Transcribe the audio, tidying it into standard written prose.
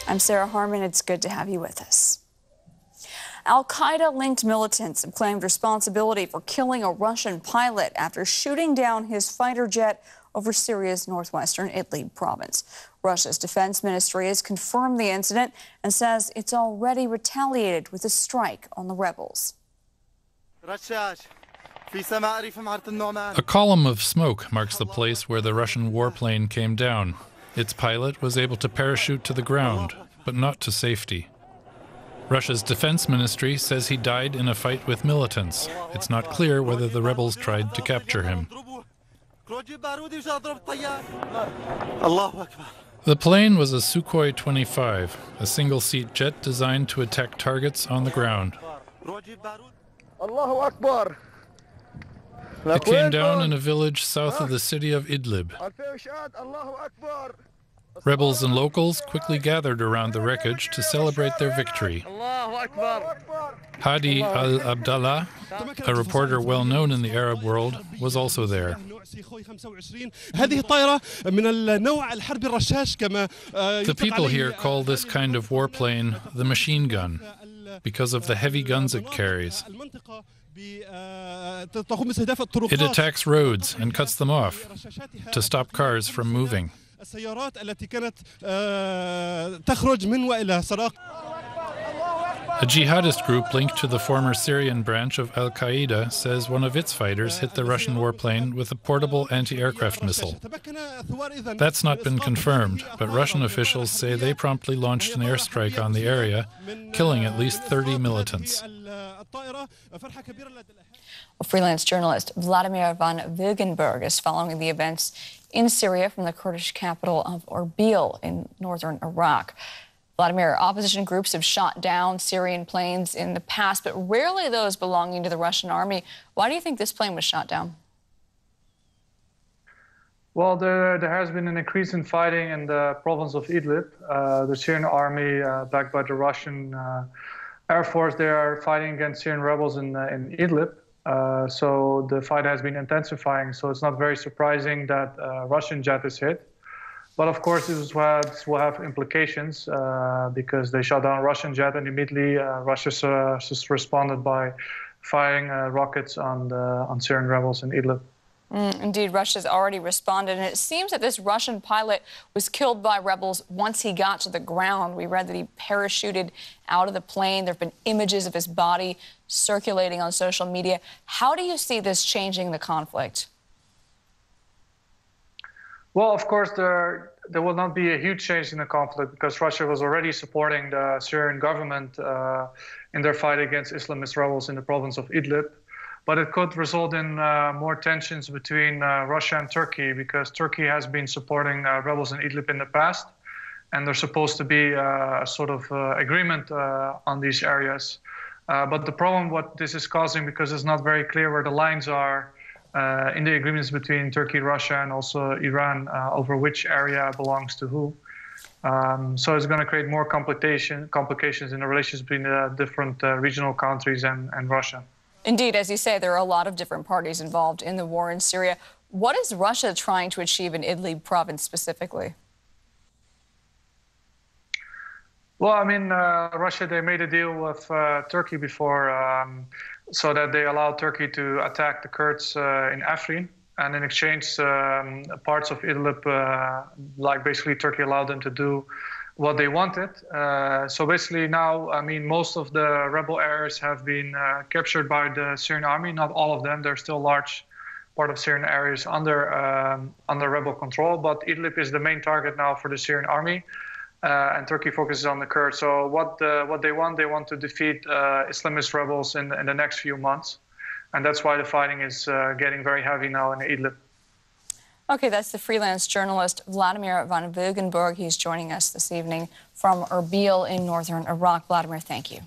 I'm Sarah Harmon. It's good to have you with us. Al-Qaeda-linked militants have claimed responsibility for killing a Russian pilot after shooting down his fighter jet over Syria's northwestern Idlib province. Russia's defense ministry has confirmed the incident and says it's already retaliated with a strike on the rebels. A column of smoke marks the place where the Russian warplane came down. Its pilot was able to parachute to the ground, but not to safety. Russia's defense ministry says he died in a fight with militants. It's not clear whether the rebels tried to capture him. The plane was a Sukhoi 25, a single-seat jet designed to attack targets on the ground. It came down in a village south of the city of Idlib. Rebels and locals quickly gathered around the wreckage to celebrate their victory. Hadi al-Abdallah, a reporter well known in the Arab world, was also there. The people here call this kind of warplane the machine gun because of the heavy guns it carries. It attacks roads and cuts them off to stop cars from moving. A jihadist group linked to the former Syrian branch of Al-Qaeda says one of its fighters hit the Russian warplane with a portable anti-aircraft missile. That's not been confirmed, but Russian officials say they promptly launched an airstrike on the area, killing at least 30 militants. Freelance journalist Vladimir van Wilgenburg is following the events in Syria from the Kurdish capital of Erbil in northern Iraq. Vladimir, opposition groups have shot down Syrian planes in the past, but rarely those belonging to the Russian army. Why do you think this plane was shot down? Well, there has been an increase in fighting in the province of Idlib. The Syrian army, backed by the Russian Air Force, they are fighting against Syrian rebels in Idlib. So the fight has been intensifying, so it's not very surprising that a Russian jet is hit. But of course, this will have implications because they shot down a Russian jet, and immediately Russia just responded by firing rockets on Syrian rebels in Idlib. Indeed, Russia's already responded, and it seems that this Russian pilot was killed by rebels once he got to the ground. We read that he parachuted out of the plane. There have been images of his body circulating on social media. How do you see this changing the conflict? Well, of course, there will not be a huge change in the conflict because Russia was already supporting the Syrian government in their fight against Islamist rebels in the province of Idlib. But it could result in more tensions between Russia and Turkey because Turkey has been supporting rebels in Idlib in the past. And there's supposed to be a sort of agreement on these areas. But the problem what this is causing, because it's not very clear where the lines are in the agreements between Turkey, Russia, and also Iran over which area belongs to who. So it's going to create more complications in the relations between the different regional countries and Russia. Indeed, as you say, there are a lot of different parties involved in the war in Syria. What is Russia trying to achieve in Idlib province specifically? Well, I mean, Russia, they made a deal with Turkey before so that they allowed Turkey to attack the Kurds in Afrin. And in exchange, parts of Idlib, like basically Turkey allowed them to do what they wanted. So basically now, I mean, most of the rebel areas have been captured by the Syrian army. Not all of them. There's still a large part of Syrian areas under rebel control. But Idlib is the main target now for the Syrian army. And Turkey focuses on the Kurds. So what they want to defeat Islamist rebels in the next few months. And that's why the fighting is getting very heavy now in Idlib. Okay, that's the freelance journalist Vladimir van Wilgenburg. He's joining us this evening from Erbil in northern Iraq. Vladimir, thank you.